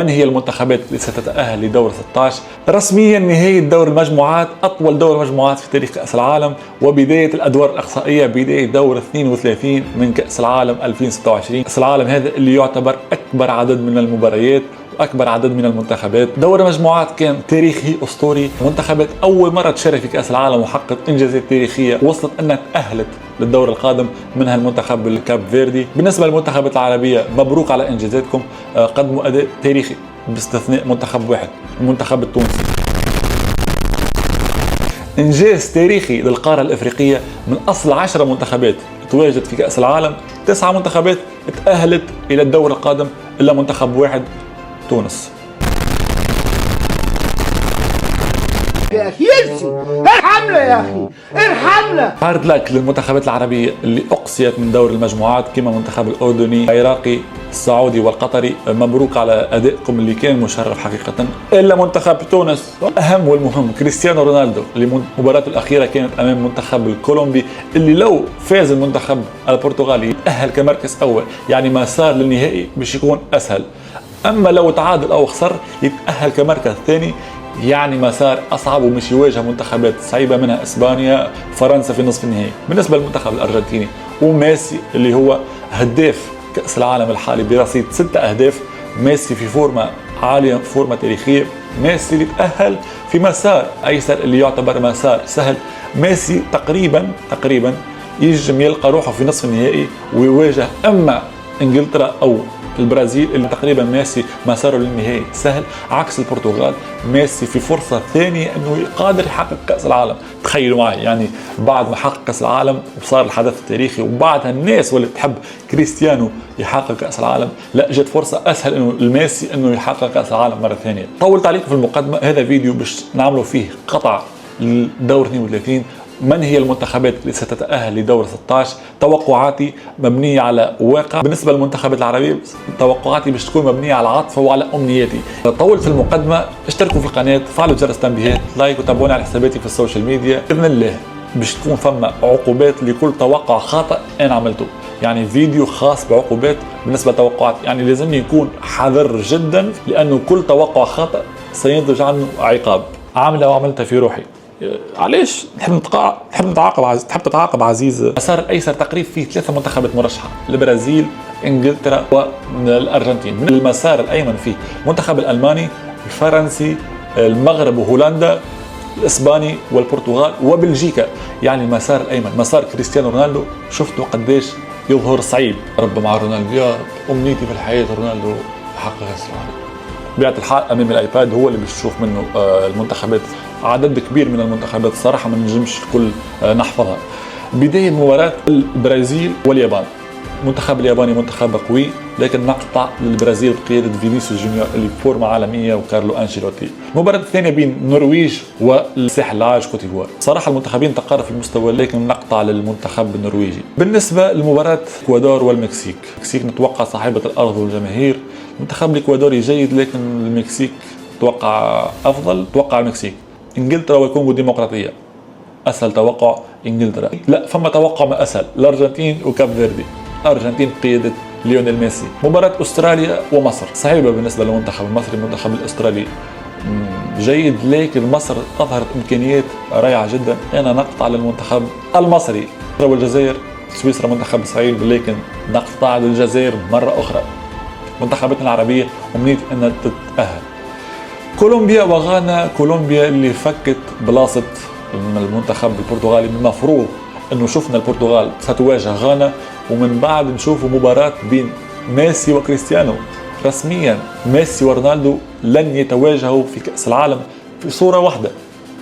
من هي المنتخبات اللي ستتأهل لدور 16؟ رسميا نهاية دور المجموعات، أطول دور مجموعات في تاريخ كأس العالم، وبداية الأدوار الإقصائية، بداية دور 32 من كأس العالم 2026. كأس العالم هذا اللي يعتبر أكبر عدد من المباريات واكبر عدد من المنتخبات. دور المجموعات كان تاريخي اسطوري، منتخبات اول مره تشارك في كاس العالم وحققت انجازات تاريخيه وصلت انها تاهلت للدور القادم، منها المنتخب الكاب فيردي. بالنسبه للمنتخبات العربيه مبروك على انجازاتكم، قدموا اداء تاريخي باستثناء منتخب واحد، المنتخب التونسي. انجاز تاريخي للقاره الافريقيه، من اصل 10 منتخبات تواجد في كاس العالم 9 منتخبات تاهلت الى الدور القادم الا منتخب واحد، تونس. يا اخي يلسي ارحمنا يا اخي ارحمنا. هارد لك للمنتخبات العربيه اللي اقصيت من دور المجموعات كما المنتخب الاردني، العراقي، السعودي والقطري. مبروك على ادائكم اللي كان مشرف حقيقه. الا منتخب تونس اهم والمهم كريستيانو رونالدو اللي مباراته الاخيره كانت امام المنتخب الكولومبي، اللي لو فاز المنتخب البرتغالي يتاهل كمركز اول، يعني مسار للنهائي باش يكون اسهل. اما لو تعادل او خسر يتاهل كمركز ثاني، يعني مسار اصعب ومش يواجه منتخبات صعيبه منها اسبانيا، فرنسا في نصف النهائي. بالنسبه للمنتخب الارجنتيني وميسي اللي هو هداف كاس العالم الحالي برصيد 6 اهداف، ميسي في فورمه عاليه، فورمه تاريخيه. ميسي اللي تاهل في مسار ايسر اللي يعتبر مسار سهل. ميسي تقريبا يجم يلقى روحه في نصف النهائي ويواجه اما انجلترا او البرازيل اللي تقريبا ميسي مساره للنهائي سهل، عكس البرتغال ميسي في فرصه ثانيه انه قادر يحقق كاس العالم. تخيلوا معي، يعني بعد ما حقق كاس العالم وصار الحدث التاريخي وبعدها الناس واللي تحب كريستيانو يحقق كاس العالم، لا جت فرصه اسهل انه الميسي انه يحقق كاس العالم مره ثانيه. طولت عليكم في المقدمه، هذا فيديو باش نعملوا فيه قطع للدور 32. من هي المنتخبات اللي ستتأهل لدور 16؟ توقعاتي مبنية على واقع. بالنسبة للمنتخبات العربية توقعاتي باش تكون مبنية على عاطفة وعلى أمنياتي. طول في المقدمة، اشتركوا في القناة، فعلوا جرس التنبيهات، لايك، وتابعوني على حساباتي في السوشيال ميديا. بإذن الله باش تكون فما عقوبات لكل توقع خاطئ أنا عملته، يعني فيديو خاص بعقوبات بالنسبة للتوقعات. يعني لازم يكون حذر جدا، لأنه كل توقع خاطئ سينتج عنه عقاب. عاملة وعملتها في روحي. علاش تحب تتعاقب عزيز؟ مسار الايسر تقريبا فيه 3 منتخبات مرشحه، البرازيل، انجلترا والارجنتين. من المسار الايمن فيه المنتخب الالماني، الفرنسي، المغرب وهولندا، الاسباني والبرتغال وبلجيكا. يعني المسار الايمن مسار كريستيانو رونالدو، شفتوا قديش يظهر صعيب. رب مع رونالدو، يا رب امنيتي في الحياه رونالدو يحقق كاس العالم. بطبيعة الحال امام الايباد هو اللي بتشوف منه المنتخبات، عدد كبير من المنتخبات الصراحه ما نجمش الكل نحفظها. بدايه مباراه البرازيل واليابان. المنتخب الياباني منتخب قوي، لكن نقطع للبرازيل بقياده فينيسيوس جونيور اللي فورمه عالميه وكارلو انشيلوتي. المباراه الثانيه بين النرويج والساحل العاج كوت ديفوار. صراحه المنتخبين تقاربوا في المستوى، لكن نقطع للمنتخب النرويجي. بالنسبه لمباراه الاكوادور والمكسيك، المكسيك نتوقع صاحبه الارض والجماهير. المنتخب الاكوادوري جيد، لكن المكسيك توقع افضل، توقع المكسيك. انجلترا والكونغو الديمقراطيه، اسهل توقع انجلترا. لا، فما توقع ما اسهل، الارجنتين وكاب فيردي. الارجنتين بقياده ليونيل ميسي. مباراه استراليا ومصر صعبه بالنسبه للمنتخب المصري. المنتخب الاسترالي جيد، لكن مصر اظهرت امكانيات رائعه جدا. انا نقطع للمنتخب المصري. والجزائر، سويسرا منتخب صعيب، لكن نقطع للجزائر مره اخرى. منتخباتنا العربيه امنيتي انها تتاهل. كولومبيا وغانا. كولومبيا اللي فكت بلاصه المنتخب البرتغالي. من المفروض انه شفنا البرتغال ستواجه غانا، ومن بعد نشوفوا مباراه بين ميسي وكريستيانو. رسميا ميسي ورونالدو لن يتواجهوا في كاس العالم في صوره واحده،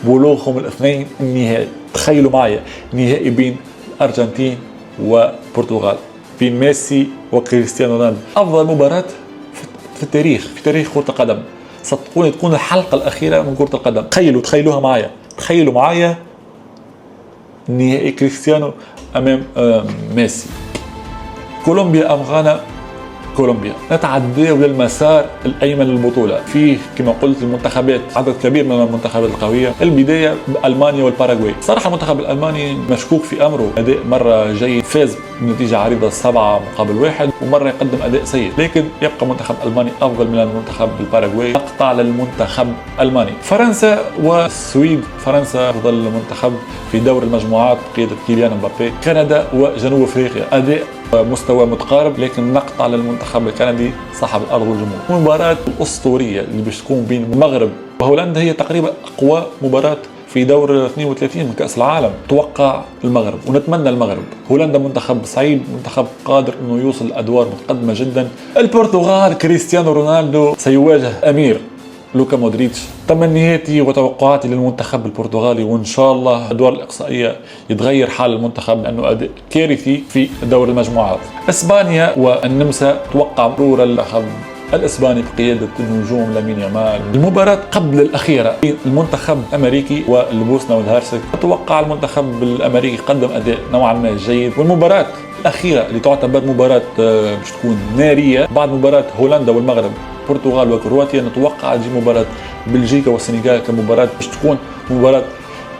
بلوغهم الاثنين النهائي. تخيلوا معي نهائي بين الارجنتين والبرتغال، بين ميسي وكريستيانو رونالدو. افضل مباراه في التاريخ، في تاريخ كره القدم. صدقوني تكون الحلقه الاخيره من كره القدم. تخيلوها معايا، تخيلوا معايا نهائي كريستيانو امام ميسي. كولومبيا ام غانا. كولومبيا. نتعداو للمسار الايمن للبطوله، فيه كما قلت المنتخبات عدد كبير من المنتخبات القويه. البدايه بالمانيا والباراغواي. صراحه المنتخب الالماني مشكوك في امره، اداء مره جيد، فاز بنتيجه عريضه 7-1، ومره يقدم اداء سيء، لكن يبقى منتخب الماني افضل من المنتخب الباراغواي. مقطع للمنتخب الالماني. فرنسا والسويد. فرنسا افضل منتخب في دور المجموعات بقياده كيليان مبابي. كندا وجنوب افريقيا، اداء مستوى متقارب، لكن نقطع للمنتخب الكندي صاحب الارض والجمهور. المباراه الاسطوريه اللي باش تكون بين المغرب وهولندا هي تقريبا اقوى مباراه في دور 32 من كأس العالم. توقع المغرب ونتمنى المغرب. هولندا منتخب صعيب، منتخب قادر انه يوصل لادوار متقدمه جدا. البرتغال كريستيانو رونالدو سيواجه امير لوكا مودريتش. تمنياتي وتوقعاتي للمنتخب البرتغالي، وان شاء الله الادوار الاقصائيه يتغير حال المنتخب لانه اداء كارثي في دور المجموعات. اسبانيا والنمسا. توقع مرور اللقب الاسباني بقياده النجوم لامين يامال. المباراه قبل الاخيره بين المنتخب الامريكي والبوسنه والهرسك. اتوقع المنتخب الامريكي قدم اداء نوعا ما جيد. والمباراه الاخيره اللي تعتبر مباراه باش تكون ناريه بعد مباراه هولندا والمغرب، البرتغال وكرواتيا، نتوقع تجي مباراه بلجيكا والسنغال كمباراه باش تكون مباراه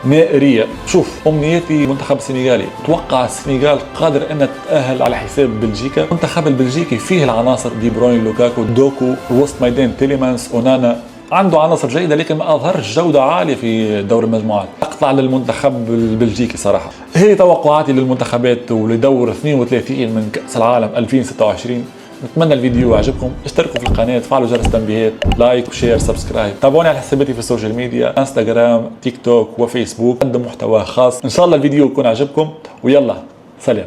ناريه. شوف امنياتي المنتخب السنغالي، اتوقع السنغال قادر ان تتاهل على حساب بلجيكا. المنتخب البلجيكي فيه العناصر دي بروين، لوكاكو، دوكو، وسط ميدان تيليمانس، اونانا، عنده عناصر جيده لكن ما اظهرش جوده عاليه في دور المجموعات. اقطع للمنتخب البلجيكي صراحه. هي توقعاتي للمنتخبات ولدور 32 من كاس العالم 2026. نتمنى الفيديو عجبكم، اشتركوا في القناة، فعلوا جرس التنبيهات، لايك وشير سبسكرايب، تابعوني على حساباتي في السوشيال ميديا انستغرام تيك توك وفيسبوك، قدم محتوى خاص. ان شاء الله الفيديو يكون عجبكم، ويلا سلام.